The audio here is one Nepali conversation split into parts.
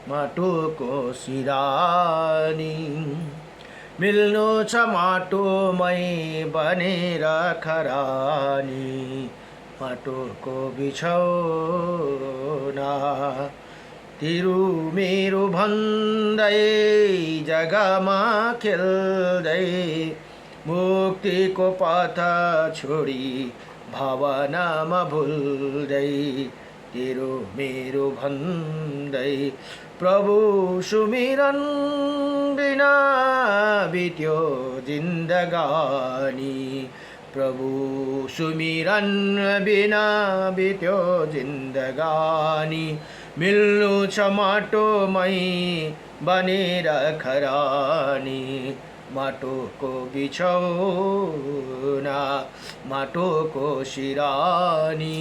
माटोको सिरानी। मिल्नु छ माटोमै बनेर खरानी, माटोको बिछौना। तिरु मेरो भन्दै जग्गामा खेल्दै, मुक्तिको पथ छोडी भावनामा भुल्दै। तिरु मेरो भन्दै प्रभु सुमिरन बिना बित्यो जिन्दगानी। प्रभु सुमिरन बिना बित्यो जिन्दगानी। मिल्नु छ माटोमै बनेर खरानी, माटोको बिछौना, माटोको सिरानी।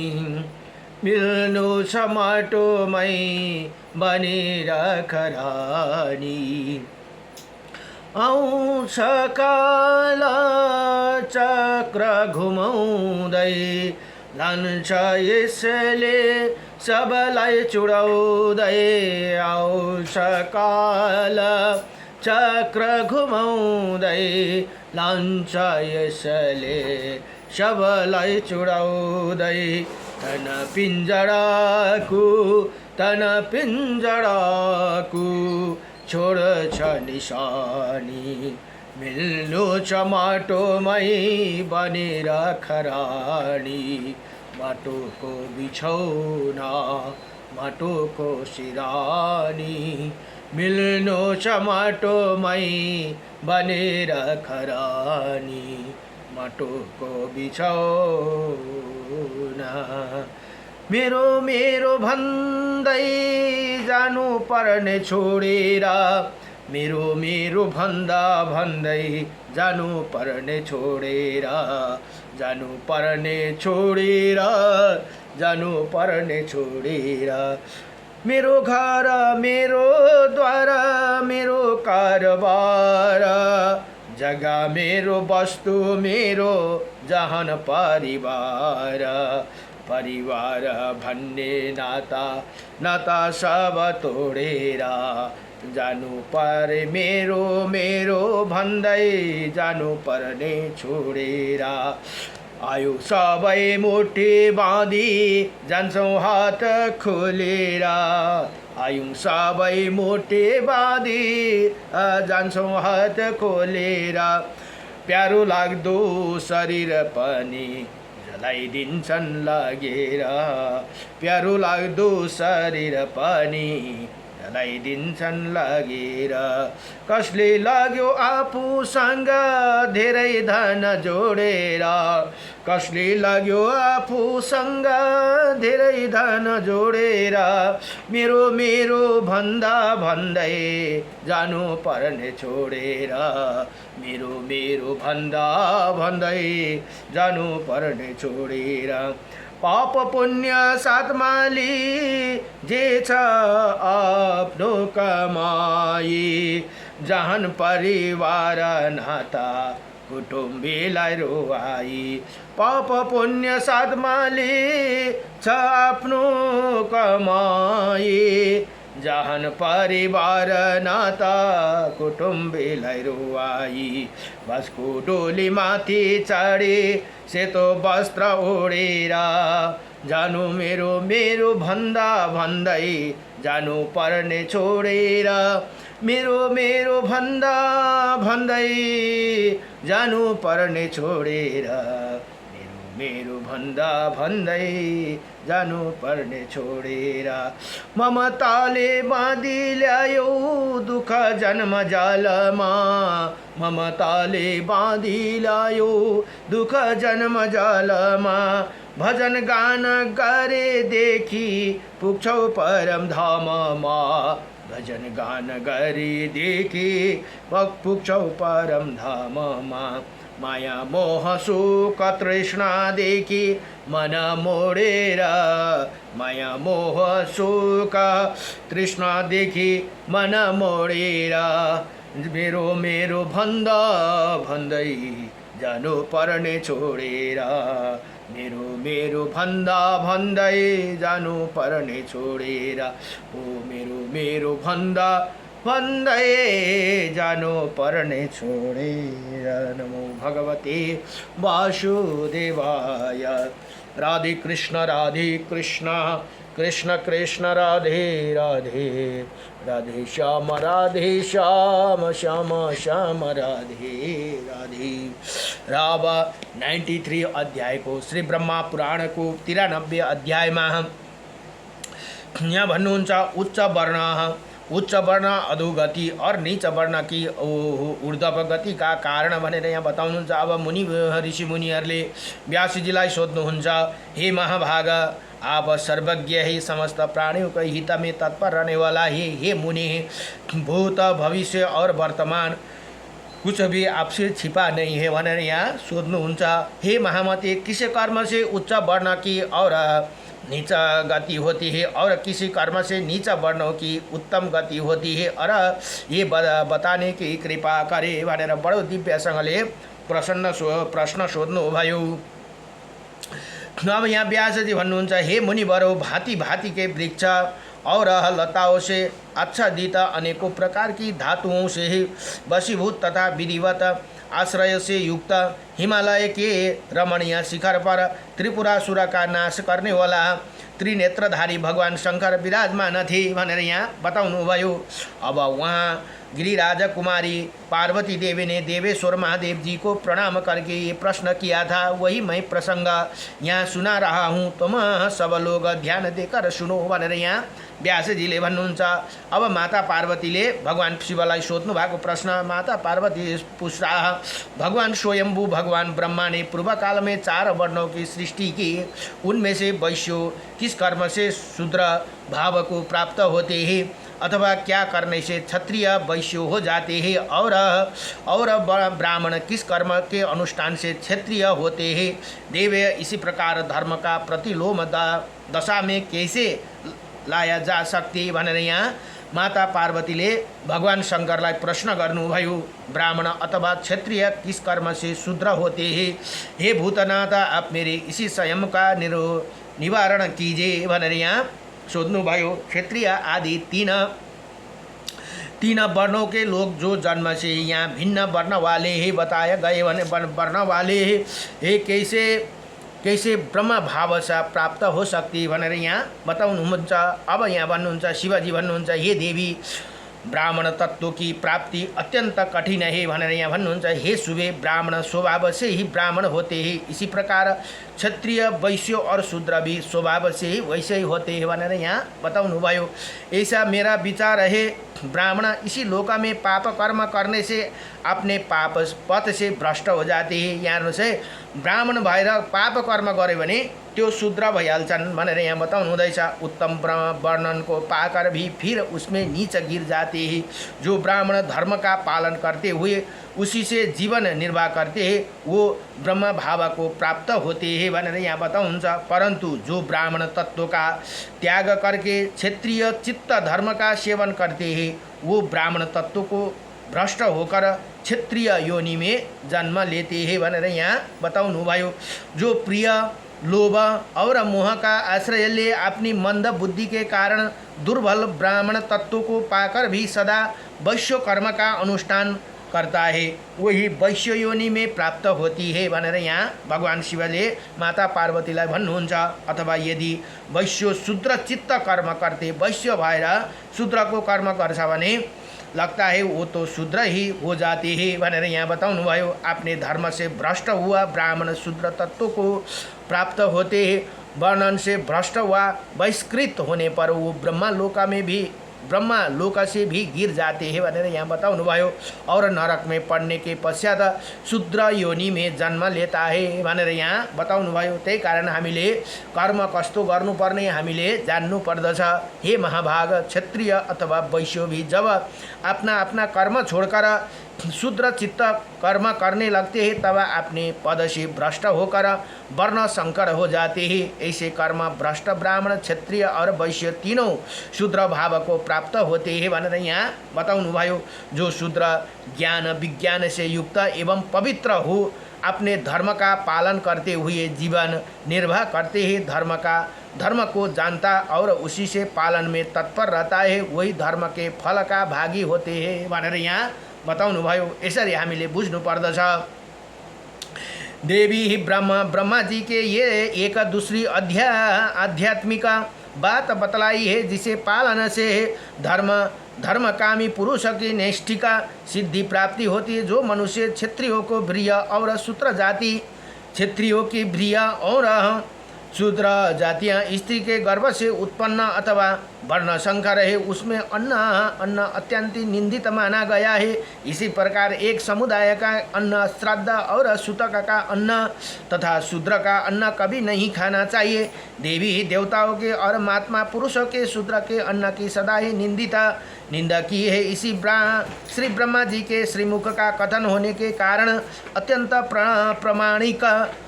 मिल्नु छ माटोमै बनेर खरानी। आउँछ काल चक्र घुमाउँदै, लान्छ यसले सबलाई चुडाउँदै। आउँछ काल चक्र घुमाउँदै, लान्छ यसले सबलाई चुडाउँदै। तन पिञ्जडाको छोड्छ निशानी। मिल्नु छ माटोमै बनेर खरानी, माटोको बिछौना, माटोको सिरानी। मिल्नु छ माटोमै बनेर खरानी, माटोको बिछौना। मेरो मेरो भन्दै जानु पर्ने छोडेर, मेरो मेरो भन्दा भन्दै जानु पर्ने छोडेर, जानु पर्ने छोडेर, जानु पर्ने छोडेर। मेरो घर मेरो द्वार मेरो कारोबार, जग्गा मेरो वस्तु मेरो जहान परिवार। परिवार भन्ने नाता सब तोडेर जानु परे मेरो मेरो भन्दै जानु पर्ने छोडेर। आयु सबै मुठी बाँधी जान्छौँ हात खोलेर, आयु सबै मुठी बाँधी जान्छौँ हात खोलेर। प्यारो लाग्दो शरीर पनि जलाइदिन्छन् लगेर, प्यारो लाग्दो शरीर पनि जलाइदिन्छन् लगेर। कसले लाग्यो आफूसँग धेरै धन जोडेर, कसले लाग्यो आफूसँग धेरै धन जोडेर। मेरो मेरो भन्दा भन्दै जानु पर्ने छोडेर, मेरो मेरो भन्दा भन्दै जानु पर्ने छोडेर। पाप पुण्य साथमा जे छ आफ्नो कमाई, जहान परिवार नाता कुटुम्बीलाई रुवाई। पाप पुण्य साथमा छ आफ्नो कमाई, जहान परिवार नाता कुटुम्बीलाई रुवाई। बसको डोली माथि चढी सेतो वस्त्र ओढेर जानु मेरो मेरो भन्दा भन्दै जानु पर्ने छोडेर। मेरो मेरो भन्दा भन्दै जानु पर्ने छोडेर, मेरो मेरो भन्दा भन्दै जानु पर्ने छोडेर। ममताले बाँधी ल्यायो दुःख जन्म जालमा, ममताले बाँधी ल्यायो दुःख जन्म जालमा। भजन गान गरेदेखि पुग्छौ परम धाममा, भजन गान गरेदेखि पुग्छौ परम धाममा। माया मोह सुख तृष्णादेखि मन मोडेर, माया मोह सुख तृष्णादेखि मन मोडेर। मेरो मेरो भन्दा भन्दै जानु पर्ने छोडेर, मेरो मेरो भन्दा भन्दै जानु पर्ने छोडेर, ओ मेरो मेरो भन्दा भन्दै जानु पर्ने छोडेर। नमो भगवते वासुदेवाय। राधे कृष्ण कृष्ण कृष्ण राधे राधे, राधे श्याम श्याम श्याम राधे राधे। अब 93 अध्यायको श्री ब्रह्मा पुराणको 93 अध्यायमा यहाँ भन्नुहुन्छ उच्च वर्ण अधोगति और नीच वर्ण की ऊर्ध्व गति का कारण भनेर यहाँ बताउनुहुन्छ। अब मुनि ऋषि मुनिहरूले व्यासजीलाई सोध्नुहुन्छ, हे महाभाग, आप सर्वज्ञ ही समस्त प्राणियों के हित में तत्पर रहने वाला हे मुनि, भूत भविष्य और वर्तमान कुछ भी आपसे छिपा नहीं है भनेर यहाँ सोध्नुहुन्छ। हे महामते, किसी कर्म से उच्च वर्ण की और नीच गति होती है और किसी कर्म से नीच वर्णों की उत्तम गति होती है, और ये बताने की कृपा करे भनेर बडो दिव्यसँगले प्रश्न सोध्नुभयो। अब यहाँ व्यासजी भन्नुहुन्छ, हे मुनिवरो, भांति भांति के वृक्ष और लताओं से आच्छादित अनेकों प्रकार की धातुओं से वशीभूत तथा विधिवत आश्रय से युक्त हिमालय के रमणीय शिखर पर त्रिपुरासुर का नाश करने वाला त्रिनेत्रधारी भगवान शंकर विराजमान थे भनेर यहाँ बताउनुभयो। अब वहाँ गिरिराज कुमारी पार्वती देवी ने देवेश्वर महादेव जी को प्रणाम करके ये प्रश्न किया था, वही मैं प्रसंग यहाँ सुना रहा हूँ, तुम सब लोग ध्यान देकर सुनो भनेर यहाँ व्यासजीले भन्नुहुन्छ। अब माता पार्वतीले भगवान शिवलाई सोध्नु भएको प्रश्न माता पार्वती पूछा, भगवान स्वयंभू भगवान ब्रह्मा ने पूर्व काल में 4 वर्णों की सृष्टि की, उनमें से वैश्य किस कर्म से शूद्र भाव को प्राप्त होते हैं, अथवा क्या करने से क्षत्रिय वैश्य हो जाते हैं, और ब्राह्मण किस कर्म के अनुष्ठान से क्षत्रिय होते हैं। देवे इसी प्रकार धर्म का प्रतिलोम दशा में कैसे लाया जा सकते भनेर यहाँ माता पार्वतीले भगवान शंकरलाई प्रश्न गर्नुभयो। ब्राह्मण अथवा क्षत्रिय किस कर्म से शूद्र होते हैं, हे भूतनाथ, आप मेरे इसी संयम का निवारण कीजिए भनेर यहाँ सोध्नुभयो। क्षत्रिय आदि तीन वर्णों के लोग जो जन्म से यहाँ भिन्न वर्ण वाले ही बताए गए वर्ण वाले हे कैसे ब्रह्म भाव से प्राप्त हो सकती भनेर यहाँ बताउनुहुन्छ। अब यहाँ भन्नुहुन्छ, शिवजी भन्नुहुन्छ, हे देवी, ब्राह्मण तत्व की प्राप्ति अत्यंत कठिन है भनेर यहाँ भन्नुहुन्छ। हे शुभे, ब्राह्मण स्वभाव से ही ब्राह्मण होते हैं, इसी प्रकार क्षत्रिय वैश्य और शूद्र भी स्वभाव से ही वैसे ही होते हैं भनेर यहाँ बताउनुभयो। ऐसा मेरा विचार है, ब्राह्मण इसी लोक में पाप कर्म करने से अपने पाप पथ से भ्रष्ट हो जाते हैं। यहाँ से ब्राह्मण भएर पाप कर्म गरे भने त्यो शूद्र भइहाल्छन् भनेर यहाँ बताउनु हुँदैछ। उत्तम वर्णन को पाकर भी फिर उसमें नीच गिर जाते हैं। जो ब्राह्मण धर्म का पालन करते हुए उसी से जीवन निर्वाह करते हैं, वो ब्रह्म भाव को प्राप्त होते हैं भनेर यहाँ बताउनुहुन्छ। परंतु जो ब्राह्मण तत्व का त्याग करके क्षत्रिय चित्त धर्म का सेवन करते हैं, वो ब्राह्मण तत्व को भ्रष्ट होकर क्षत्रिय योनि में जन्म लेते हैं भनेर यहाँ बताउनुभयो। जो प्रिय लोभ और मोह का आश्रय ले अपनी मंद बुद्धि के कारण दुर्बल ब्राह्मण तत्व को पाकर भी सदा वैश्य कर्म का अनुष्ठान करता है, वही वैश्य योनि में प्राप्त होती है भनेर यहाँ भगवान शिवले माता पार्वतीलाई भन्नुहुन्छ। अथवा यदि वैश्य शूद्र चित्त कर्म करते, वैश्य भएर शूद्रको कर्म गर्छ भने लगता है वो तो शूद्र ही हो जाते हैं भनेर यहाँ बताउनुभयो। अपने धर्म से भ्रष्ट हुआ ब्राह्मण शूद्र तत्व को प्राप्त होते हैं। वर्णन से भ्रष्ट हुआ बहिष्कृत होने पर वो ब्रह्मा लोक से भी गिर जाते हैं भनेर यहाँ बताउनुभयो। और नरक में पड़ने के पश्चात शूद्र योनि में जन्म लेता है भनेर यहाँ बताउनुभयो। त्यही कारण हामीले कर्म कस्तो गर्नुपर्ने हामीले जान्नु पर्दछ। हे महाभाग, क्षत्रिय अथवा वैश्य भी जब अपना अपना कर्म छोड़कर शूद्र चित्त कर्म करने लगते हैं, तब अपने पद से भ्रष्ट होकर वर्ण संकर हो जाते हैं। ऐसे कर्म भ्रष्ट ब्राह्मण, क्षत्रिय और वैश्य तीनों शूद्र भाव को प्राप्त होते हैं भनेर यहाँ बताउनुभयो। जो शूद्र ज्ञान विज्ञान से युक्त एवं पवित्र हो अपने धर्म का पालन करते हुए जीवन निर्वाह करते हैं। धर्म को जानता और उसी से पालन में तत्पर रहता है, वही धर्म के फल का भागी होते हैं भनेर यहाँ बताउनु भयो। यसरी हामीले बुझ्नु पर्दछ। देवी ही ब्रह्मा जी के ये एक दूसरी आध्यात्मिक बात बतलाई है, जिसे पालन से धर्मकामी पुरुष की नैष्ठिका सिद्धि प्राप्ति होती है। जो मनुष्य क्षत्रियों को प्रिय और शूद्र जाति क्षत्रियों की प्रिय और शूद्र जातियाँ स्त्री के गर्भ से उत्पन्न अथवा वर्ण संकर है, उसमें अन्न अत्यंत निंदित माना गया है। इसी प्रकार एक समुदाय का अन्न श्राद्ध और सूतक का अन्न तथा शूद्र का अन्न कभी नहीं खाना चाहिए। देवी देवताओं के और महात्मा पुरुषों के शूद्र के अन्न की सदा ही निंदा की है। इसी श्री ब्रह्मा जी के श्रीमुख का कथन होने के कारण अत्यंत प्रमाणिक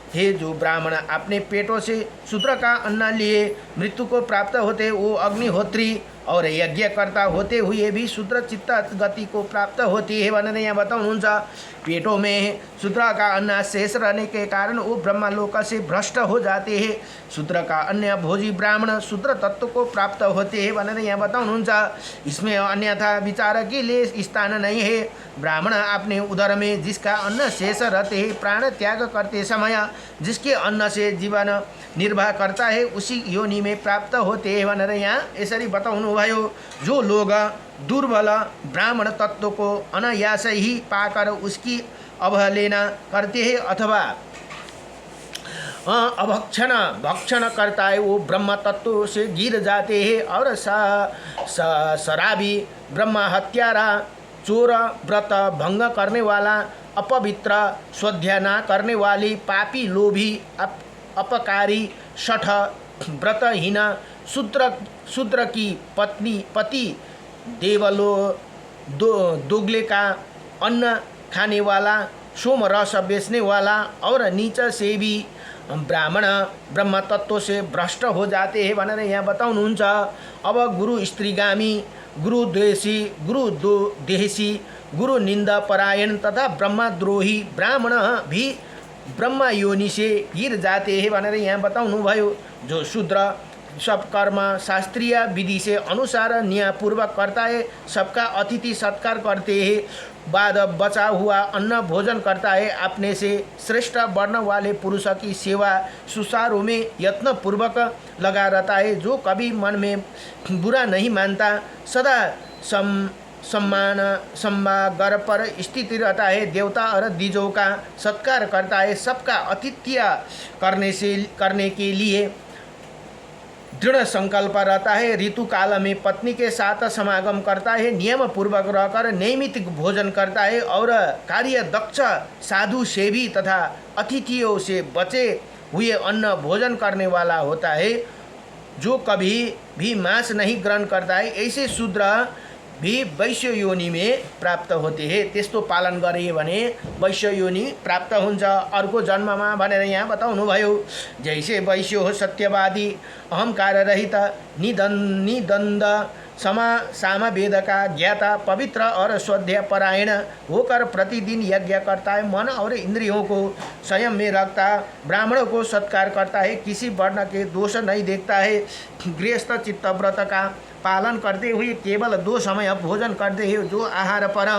है। जो ब्राह्मण अपने पेटों से शूद्र का अन्न लिए मृत्यु को प्राप्त होते, वो अग्निहोत्री और यज्ञ करता होते हुए भी शूद्र चित्त गति को प्राप्त होती है भनेर यहाँ बताउनुहुन्छ। पेटों में शूद्र का अन्न शेष रहने के कारण वो ब्रह्मलोक से भ्रष्ट हो जाते हैं। शूद्र का अन्य भोजी ब्राह्मण शूद्र तत्व को प्राप्त होते हैं भनेर यहाँ बताउनुहुन्छ। इसमें अन्यथा विचार के लिए स्थान नहीं है। ब्राह्मण अपने उदर में जिसका अन्न शेष रहते हैं, प्राण त्याग करते समय जिसके अन्न से जीवन निर्वाह करता है, उसी योनि में प्राप्त होते हैं भनेर यहाँ यसरी बताउनु भयो। जो लोग दुर्बल ब्राह्मण तत्व को अनायास ही पाकर उसकी अवहेलना करते हैं अथवा भक्षण करता है, वो ब्रह्म तत्व से गिर जाते हैं। और शराबी, ब्रह्म हत्यारा, चोर, व्रत भंग करने वाला, अपवित्र, स्वाध्याय करने वाली, पापी, लोभी, अपकारी, शठ, व्रतहीन, शूद्र की पति, दोगले का अन्न खाने वाला, सोम रस बेचने वाला और नीच से भी ब्राह्मण ब्रह्म तत्व से भ्रष्ट हो जाते हैं भनेर यहाँ बताउनुहुन्छ। अब गुरु स्त्रीगामी, गुरु द्वेषी, गुरु देहसी, गुरु निंदा परायण तथा ब्रह्मद्रोही ब्राह्मण भी ब्रह्म योनि से गिर जाते हैं भनेर यहाँ बताउनु भयो। जो शूद्र सब कर्म शास्त्रीय विधि से अनुसार न्यायपूर्वक करता है, सबका अतिथि सत्कार करते हैं, बाद बचा हुआ अन्न भोजन करता है, अपने से श्रेष्ठ वर्ण वाले पुरुष की सेवा सुचारू में यत्न पूर्वक लगा रहता है, जो कभी मन में बुरा नहीं मानता, सदा सम्मागर पर स्थित रहता है, देवता और द्विजों का सत्कार करता है, सबका आतिथ्य करने के लिए दृढ़ संकल्प रहता है, ऋतु काल में पत्नी के साथ समागम करता है, नियम पूर्वक रहकर नियमित भोजन करता है और कार्य दक्ष, साधु सेवी तथा अतिथियों से बचे हुए अन्न भोजन करने वाला होता है, जो कभी भी मांस नहीं ग्रहण करता है। ऐसे शूद्र भी वैश्य योनि में प्राप्त होते हैं। त्यस्तो पालन गरे भने वैश्य योनि प्राप्त हुन्छ अर्को जन्ममा भनेर यहाँ बताउनु भयो। जैसे वैश्य हो सत्यवादी, अहंकार रहित, निदन्द, साम वेद का ज्ञाता, पवित्र और स्वाध्याय परायण होकर प्रतिदिन यज्ञ करता है, मन और इंद्रियों को संयम में रखता, ब्राह्मणों को सत्कार करता है, किसी वर्ण के दोष नहीं देखता है, गृहस्थ चित्त व्रत का पालन करते हुए केवल 2 समय भोजन करते हैं, जो आहार पर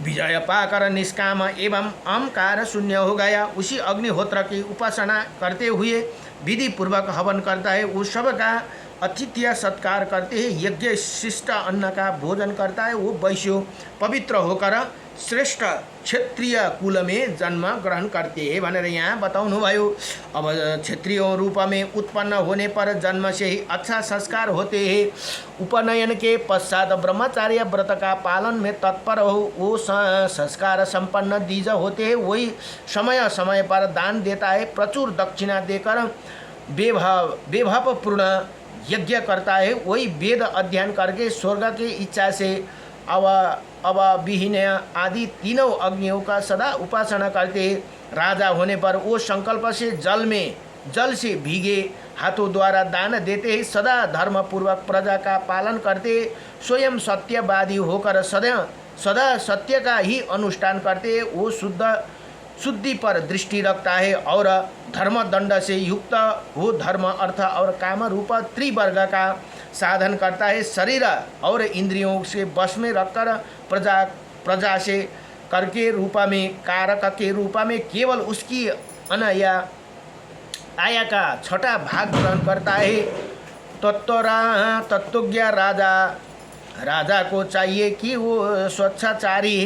विजय पाकर निष्काम एवं अहंकार शून्य हो गया, उसी अग्निहोत्र की उपासना करते हुए विधि पूर्वक हवन करता है, उस सब का अतिथ्य सत्कार करते हैं, यज्ञ शिष्ट अन्न का भोजन करता है, वो वैश्य पवित्र होकर श्रेष्ठ क्षत्रिय कुल में जन्म ग्रहण करते हैं भनेर यहाँ बताउनु भयो। अब क्षत्रिय रूप में उत्पन्न होने पर जन्म से ही अच्छा संस्कार होते हैं। उपनयन के पश्चात ब्रह्मचार्य व्रत का पालन में तत्पर हो, वो संस्कार संपन्न द्विज होते हैं, वही समय समय पर दान देता है, प्रचुर दक्षिणा देकर वैभवपूर्ण यज्ञ करता है, वही वेद अध्ययन करके स्वर्ग की इच्छा से अवविहीन आदि तीनों अग्नियों का सदा उपासना करते। राजा होने पर वो संकल्प से जल से भीगे हाथों द्वारा दान देते हैं, सदा धर्म पूर्वक प्रजा का पालन करते, स्वयं सत्यवादी होकर सदा सत्य का ही अनुष्ठान करते। वो शुद्ध शुद्धि पर दृष्टि रखता है और धर्म दंड से युक्त हो धर्म अर्थ और काम रूप त्रिवर्ग का साधन करता है। शरीर और इंद्रियों से बस में रखकर प्रजा से कर के रूप में कारक के रूप में केवल उसकी अनाया आया का छठा भाग ग्रहण करता है। तत्वज्ञ राजा को चाहिए कि वो स्वच्छाचारी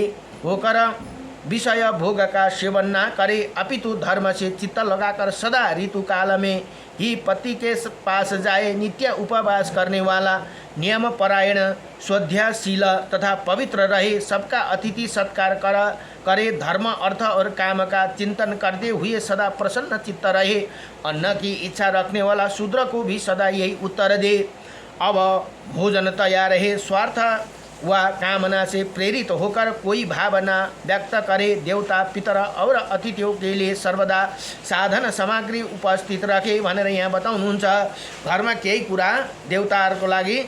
होकर विषय भोग का सेवन ना करे, अपितु धर्म से चित्त लगाकर सदा ऋतु काल में ही पति के पास जाए। नित्य उपवास करने वाला, नियम परायण, स्वाध्यायशील तथा पवित्र रहे, सबका अतिथि सत्कार करे, धर्म अर्थ और काम का चिंतन करते हुए सदा प्रसन्न चित्त रहे, अन्न की इच्छा रखने वाला शूद्र को भी सदा यही उत्तर दे। अब भोजन तैयार है, स्वार्थ व कामना से प्रेरित होकर कोई भावना व्यक्त करे, देवता पितर और अतिथियों के लिए सर्वदा साधन सामग्री उपस्थित रखे भनेर यहाँ बताउनुहुन्छ। घरमा केही कुरा देवताहरूको लागि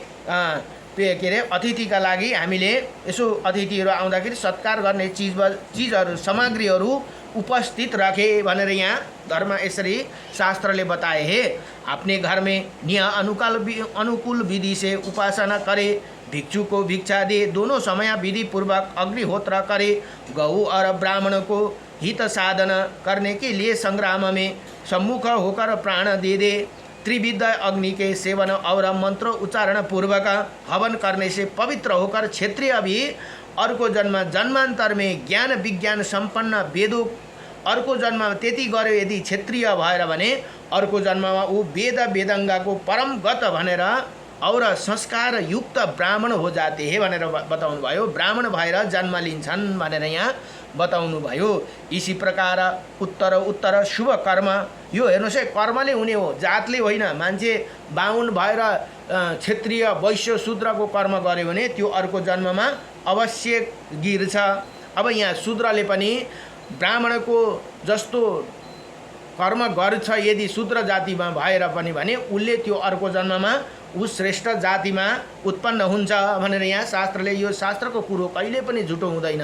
के अरे अतिथिका लागि हामीले यसो अतिथिहरू आउँदाखेरि सत्कार गर्ने चिजहरू सामग्रीहरू उपस्थित रखे भनेर यहाँ धर्म यसरी शास्त्रले बताए है। अपने घर में नियम अनुकूल विधि से उपासना करे, भिक्षु को भिक्षा दे, दोनों समय विधि पूर्वक अग्निहोत्र करे, गौ और ब्राह्मण को हित साधन करने के लिए संग्राम में सम्मुख होकर प्राण दे, त्रिविध अग्नि के सेवन और मंत्र उच्चारण पूर्वक हवन करने से पवित्र होकर क्षत्रिय भी अर्को जन्मांतर में ज्ञान विज्ञान संपन्न वेदों अर्को जन्ममा त्यति गर्यो यदि क्षत्रिय भएर भने अर्को जन्ममा ऊ वेदंगा को परम गत भनेर और संस्कार युक्त ब्राह्मण हो जाते हैं भनेर बताउनु भयो। ब्राह्मण भएर जन्म लिन्छन् भनेर यहाँ बताउनु भयो। इसी प्रकार उत्तर शुभ कर्म, यो हेर्नुहोस् है, कर्मले हुने हो, जातले होइन। मान्छे बाहुन भएर क्षत्रिय वैश्य शूद्रको कर्म गर्यो भने त्यो अर्को जन्ममा अवश्य गिर्छ। अब यहाँ शूद्रले पनि ब्राह्मणको जस्तो कर्म गर्छ यदि शूद्र जातिमा भएर पनि भने उसले त्यो अर्को जन्ममा उस श्रेष्ठ जातिमा उत्पन्न हुन्छ भनेर यहाँ शास्त्रले, यो शास्त्रको कुरो कहिले पनि झुटो हुँदैन,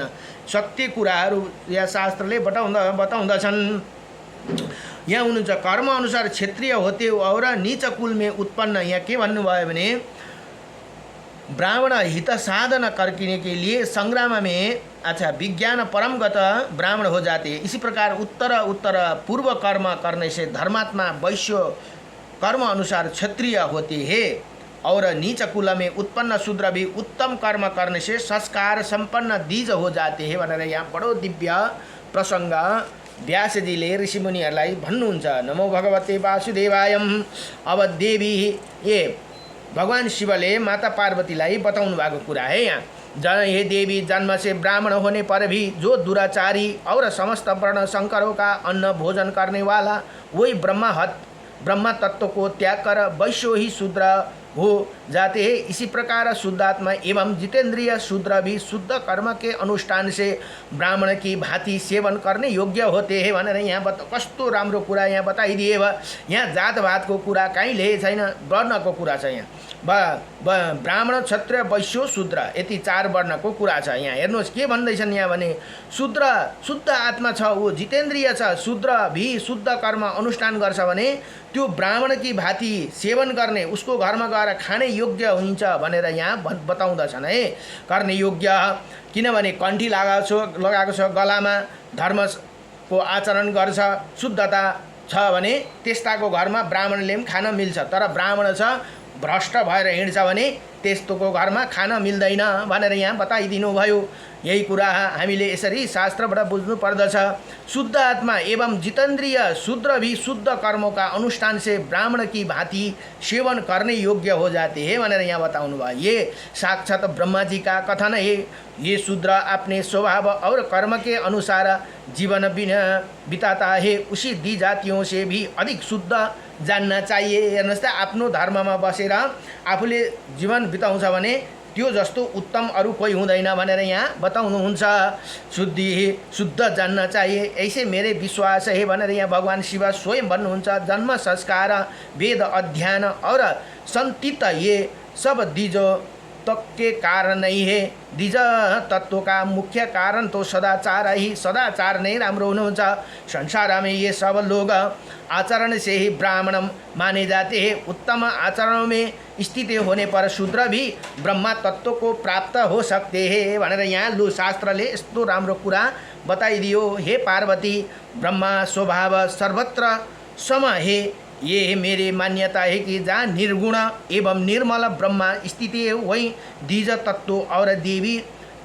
सत्य कुराहरू यहाँ शास्त्रले बताउँदछन्। यहाँ हुनुहुन्छ कर्म अनुसार क्षत्रिय होते और नीच कुल में उत्पन्न। यहाँ के भन्नुभयो भने ब्राह्मण हित साधन करने के लिए संग्राम में विज्ञान परमगत ब्राह्मण हो जाते। इसी प्रकार उत्तर पूर्व कर्म करने से धर्मात्मा वैश्य कर्म अनुसार क्षत्रिय होते हैं और नीच कुल में उत्पन्न शूद्र भी उत्तम कर्म करने से संस्कार संपन्न द्विज हो जाते हैं भनेर यहाँ बडो दिव्य प्रसंग व्यासजीले ऋषिमुनिहरूलाई भन्नुहुन्छ। नमो भगवते वासुदेवायम। अब देवी ये भगवान शिवले माता पार्वतीलाई बताउनु भएको कुरा है यहाँ। हे देवी, जन्म से ब्राह्मण होने पर भी जो दुराचारी और समस्त वर्ण शंकरों का अन्न भोजन करने वाला वही ब्रह्म तत्व को त्याग कर वैश्य ही शूद्र हो जाते हैं। इसी प्रकार शुद्धात्मा एवं जितेंद्रिय शूद्र भी शुद्ध कर्म के अनुष्ठान से ब्राह्मण की भांति सेवन करने योग्य होते हैं भनेर यहाँ कस्तो राम्रो कुरा यहाँ बताइदिए। यहाँ जातभातको कुरा कहीँ लेखेको छैन, वर्णको कुरा छ। यहाँ ब्राह्मण क्षत्रिय वैश्य शूद्र यति चार वर्णको कुरा छ। यहाँ हेर्नुहोस् के भन्दैछन् यहाँ भने शूद्र शुद्ध आत्मा छ, ऊ जितेन्द्रिय छ, शूद्र भी शुद्ध कर्म अनुष्ठान गर्छ भने त्यो ब्राह्मण की भाँति सेवन गर्ने, उसको घरमा गएर खाने योग्य हुन्छ भनेर यहाँ बताउँदछन् है। गर्ने योग्य किनभने कण्ठी लगाएको छ, गलामा धर्मको आचरण गर्छ, शुद्धता छ भने त्यस्ताको घरमा ब्राह्मणले पनि खान मिल्छ। तर ब्राह्मण छ भ्रष्ट भएर हिँड्छ भने त्यस्तोको घरमा खान मिल्दैन भनेर यहाँ बताइदिनु भयो। यही कुरा हामीले यसरी शास्त्रबाट बुझ्नु पर्दछ। शुद्ध आत्मा एवं जितेन्द्रिय शूद्र भी शुद्ध कर्मों का अनुष्ठान से ब्राह्मण की भांति सेवन करने योग्य हो जाते हैं भनेर यहाँ बताउनु भयो। ये साक्षात ब्रह्मा जी का कथन है। ये शूद्र अपने स्वभाव और कर्म के अनुसार जीवन बिताता है, उसी दी जातियों से भी अधिक शुद्ध जान्न चाहिए। हेर्नुहोस् त, आफ्नो धर्ममा बसेर आफूले जीवन बिताउँछ भने त्यो जस्तो उत्तम अरू कोही हुँदैन भनेर यहाँ बताउनुहुन्छ। शुद्ध जान्न चाहिए, ऐसे मेरे विश्वास है भनेर यहाँ भगवान शिव स्वयं भन्नुहुन्छ। जन्म संस्कार वेद अध्ययन और संतित ये सब के कारण नहीं है। द्विज तत्व का मुख्य कारण तो सदाचार ही, सदाचार नहीं राम्रो हुनुहुन्छ। संसार में ये सब लोग आचरण से ही ब्राह्मण माने जाते हैं। उत्तम आचरणों में स्थिति होने पर शूद्र भी ब्रह्मा तत्व को प्राप्त हो सकते हैं भनेर यहाँ लु शास्त्रले यस्तो राम्रो कुरा बताइदियो। हे पार्वती, ब्रह्मा स्वभाव सर्वत्र सम है। ये मेरी मान्यता है कि जहाँ निर्गुण एवं निर्मल ब्रह्मा स्थिति है वहीं द्विज तत्व और देवी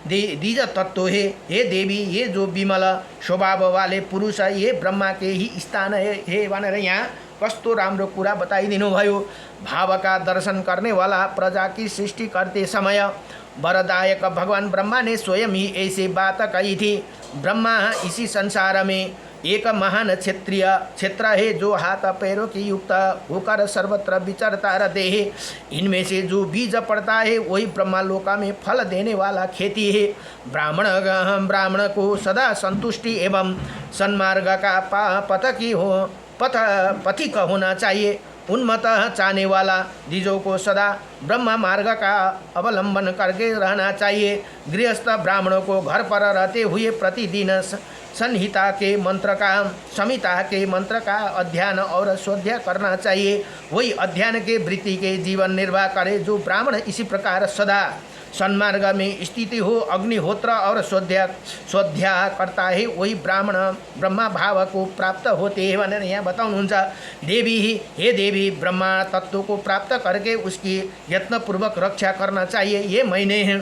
द्विज तत्व है। हे देवी, ये जो विमल स्वभाव वाले पुरुष है ये ब्रह्मा के ही स्थान है भनेर यहाँ कस्तो राम्रो कुरा बताइदिनु भयो। भाव का दर्शन करने वाला प्रजा की सृष्टि करते समय वरदायक भगवान ब्रह्मा ने स्वयं ही ऐसी बात कही थी। ब्रह्मा इसी संसार में एक महान क्षेत्र है जो हाथ पैरों की युक्त होकर सर्वत्र विचरता रहते हैं। इनमें से जो बीज पड़ता है वही ब्रह्मालोका में फल देने वाला खेती है। ब्राह्मण को सदा संतुष्टि एवं सन्मार्ग का पथिक होना चाहिए। उन्मत्त चाहने वाला द्विजों को सदा ब्रह्म मार्ग का अवलंबन करके रहना चाहिए। गृहस्थ ब्राह्मणों को घर पर रहते हुए प्रतिदिन संहिता के मंत्र का संहिता के मंत्र का अध्ययन और स्वाध्याय करना चाहिए। वही अध्ययन के वृत्ति के जीवन निर्वाह करे। जो ब्राह्मण इसी प्रकार सदा सन्मार्ग में स्थिति हो, अग्निहोत्र और स्वाध्याय करता है वही ब्राह्मण ब्रह्मा भाव को प्राप्त होते हैं भनेर यहाँ बताउनुहुन्छ। देवी, हे देवी, ब्रह्मा तत्व को प्राप्त करके उसकी यत्नपूर्वक रक्षा करना चाहिए। ये मैंने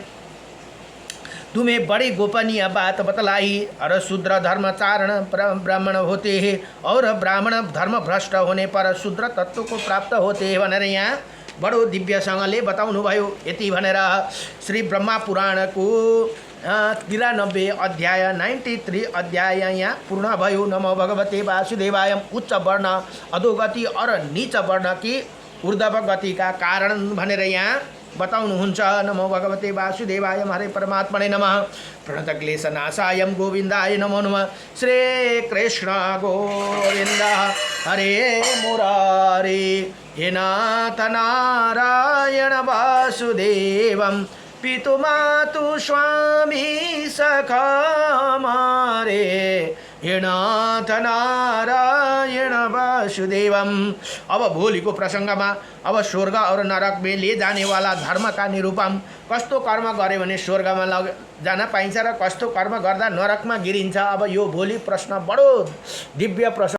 तुम्हें बड़ी गोपनीय बात बतलाई। और शूद्र धर्मचारण ब्राह्मण होते हैं और ब्राह्मण धर्म भ्रष्ट होने पर शूद्र तत्व को प्राप्त होते हैं भनेर यहाँ बडो दिव्यसँगले बताउनु भयो। यति भनेर श्री ब्रह्मा पुराणको 93 अध्याय 93 अध्याय यहाँ पूर्ण भयो। नमो भगवते वासुदेवाय। उच्च वर्ण अधोगति और नीच वर्ण की ऊर्ध्व गति का कारण भनेर यहाँ बताउनुहुन्छ। नमो भगवते वासुदेवाय। हरे परमात्मने नमः। प्रणतक्लेशनाशाय गोविन्दाय नमो नमः। श्री कृष्ण गोविन्द हरे मुरारे। हे नाथ नारायण वासुदेवं पितुमातु स्वामी सखा मारे। हे नाथ नारायण वासुदेवम। अब भोलिको प्रसङ्गमा अब स्वर्ग और नरक में ले जाने वाला धर्म का निरूपण। कस्तो कर्म गरे भने स्वर्गमा जान पाइन्छ र कस्तो कर्म गर्दा नरकमा गिरिन्छ। अब यो भोलि प्रश्न बडो दिव्य प्रश्न